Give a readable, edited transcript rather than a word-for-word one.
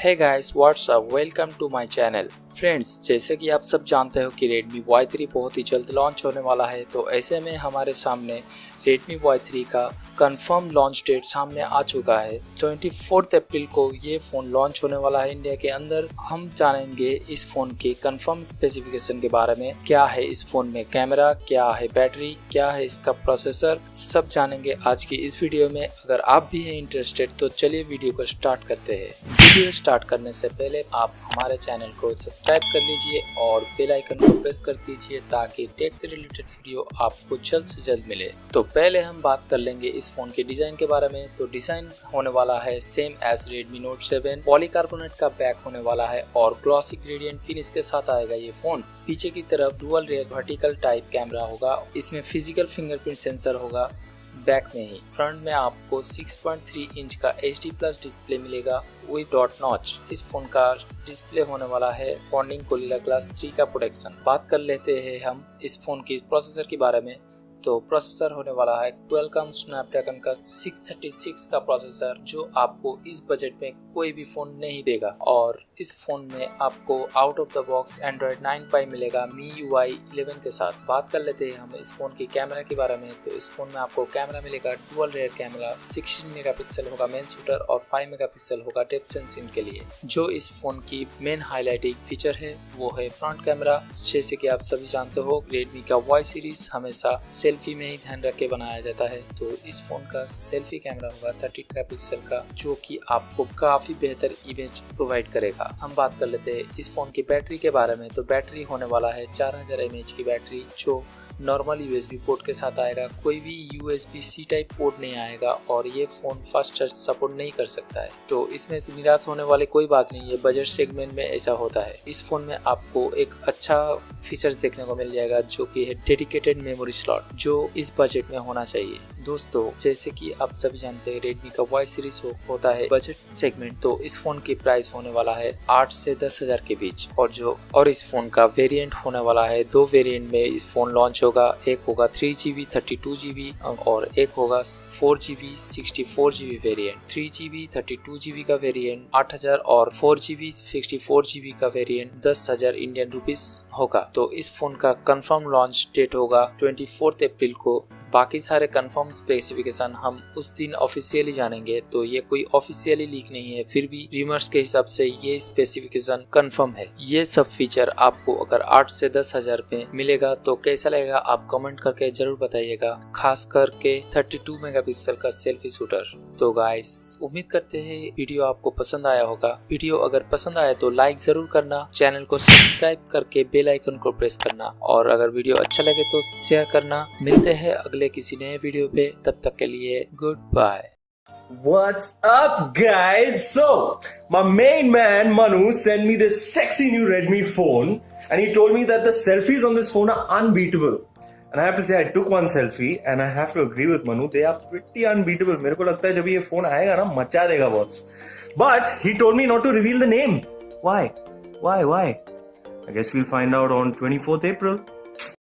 Hey guys what's up, welcome to my channel. Friends, जैसे कि आप सब जानते हो कि Redmi Y3 बहुत ही जल्द लॉन्च होने वाला है, तो ऐसे में हमारे सामने Redmi Y3 का कंफर्म लॉन्च डेट सामने आ चुका है। 24 अप्रैल को ये फ़ोन लॉन्च होने वाला है इंडिया के अंदर। हम जानेंगे इस फ़ोन के कंफर्म स्पेसिफिकेशन के बारे में, क्या है इस फ़ोन में कैमरा, क्या है बैटरी, क्या है इसका प्रोसेसर, सब जानेंगे आज की इस वीडियो में। अगर आप भी हैं इंटरेस्टेड तो चलिए वीडियो को स्टार्ट करते हैं। वीडियो स्टार्ट करने से पहले आप हमारे चैनल को सब्सक्राइब कर लीजिए और बेल आइकन को प्रेस कर दीजिए ताकि टेक से रिलेटेड वीडियो आपको जल्द से जल्द मिले। तो पहले हम बात कर लेंगे इस फोन के डिजाइन के बारे में। तो डिजाइन होने वाला है same as Redmi Note 7, polycarbonate का बैक होने वाला है और ग्लॉसी ग्रेडियंट फिनिश के साथ आएगा ये फोन। पीछे की तरफ dual rear vertical type camera होगा, इसमें फिजिकल फिंगरप्रिंट सेंसर होगा बैक में ही। फ्रंट में आपको 6.3 इंच का HD+ डिस्प्ले मिलेगा विद डॉट नॉच। इस फोन का डिस्प्ले होने वाला है कॉर्निंग गोरिल्ला ग्लास 3 का प्रोटेक्शन। बात कर लेते हैं हम इस फोन की प्रोसेसर के बारे में। तो प्रोसेसर होने वाला है क्वालकॉम स्नैपड्रैगन का 636 का प्रोसेसर, जो आपको इस बजट में कोई भी फोन नहीं देगा। और इस फोन में आपको out of the box Android 9 Pie मिलेगा MIUI 11 के साथ। बात कर लेते हैं हम इस फोन के कैमरा के बारे में। तो इस फोन में आपको कैमरा मिलेगा डुअल रेयर कैमरा, 16 मेगापिक्सल होगा मेन शूटर और 5 मेगापिक्सल होगा डेप्थ सेंसिंग के लिए। जो इस फोन की मेन हाईलाइटिंग फीचर है वो है फ्रंट कैमरा। जैसे कि आप सभी जानते हो Redmi का Y सीरीज हमेशा सेल्फी में ही ध्यान रख के बनाया जाता है। तो इस फोन का सेल्फी कैमरा होगा 30 मेगापिक्सल का, जो कि आपको काफी बेहतर इमेज प्रोवाइड करेगा। हम बात कर लेते हैं इस फोन की बैटरी के बारे में। तो बैटरी होने वाला है 4000 mAh की बैटरी, जो नॉर्मल USB पोर्ट के साथ आएगा। कोई भी USB-C टाइप पोर्ट नहीं आएगा और ये फोन फास्ट चार्ज सपोर्ट नहीं कर सकता है। तो इसमें से निराश होने वाली कोई बात नहीं है, बजट सेगमेंट में ऐसा होता है। इस फोन में आपको एक अच्छा फीचर्स देखने को मिल जाएगा, जो कि है डेडिकेटेड मेमोरी स्लॉट, जो इस बजट में होना चाहिए। दोस्तों, जैसे कि आप सभी जानते हैं Redmi का Y सीरीज होता है बजट सेगमेंट, तो इस फोन की प्राइस होने वाला है 8 से 10,000 के बीच। और इस फोन का वेरिएंट होने वाला है 2 वेरिएंट में इस फोन लॉन्च होगा। एक होगा 3GB 32GB और एक होगा 4GB 64GB variant. 3GB 32GB का वेरिएंट 8,000 और 4GB 64GB का वेरिएंट 10,000 इंडियन रुपीस होगा। तो इस फोन का कंफर्म लॉन्च डेट होगा 24 अप्रैल को। बाकी सारे कंफर्म स्पेसिफिकेशन हम उस दिन ऑफिशियली जानेंगे। तो ये कोई ऑफिशियली लीक नहीं है, फिर भी रूमर्स के हिसाब से ये स्पेसिफिकेशन कंफर्म है। ये सब फीचर आपको अगर 8 से 10,000 में मिलेगा तो कैसा लगेगा आप कमेंट करके जरूर बताइएगा, खास करके 32 मेगापिक्सल का सेल्फी शूटर। तो गाइस, उम्मीद करते हैं वीडियो आपको पसंद आया होगा। वीडियो अगर पसंद आया तो लाइक जरूर करना, चैनल को सब्सक्राइब करके बेल आइकन को प्रेस करना और अगर वीडियो अच्छा लगे तो शेयर करना। मिलते हैं अगले किसी नए वीडियो पे, तब तक के लिए goodbye. What's up, guys? So, my main man Manu sent me this sexy new Redmi phone, and he told me that the selfies on this phone are unbeatable. And I have to say, I took one selfie, and I have to agree with Manu. They are pretty unbeatable. मेरे को लगता है जब ये phone आएगा ना, मचा देगा boss. But he told me not to reveal the name. Why? I guess we'll find out on 24th April.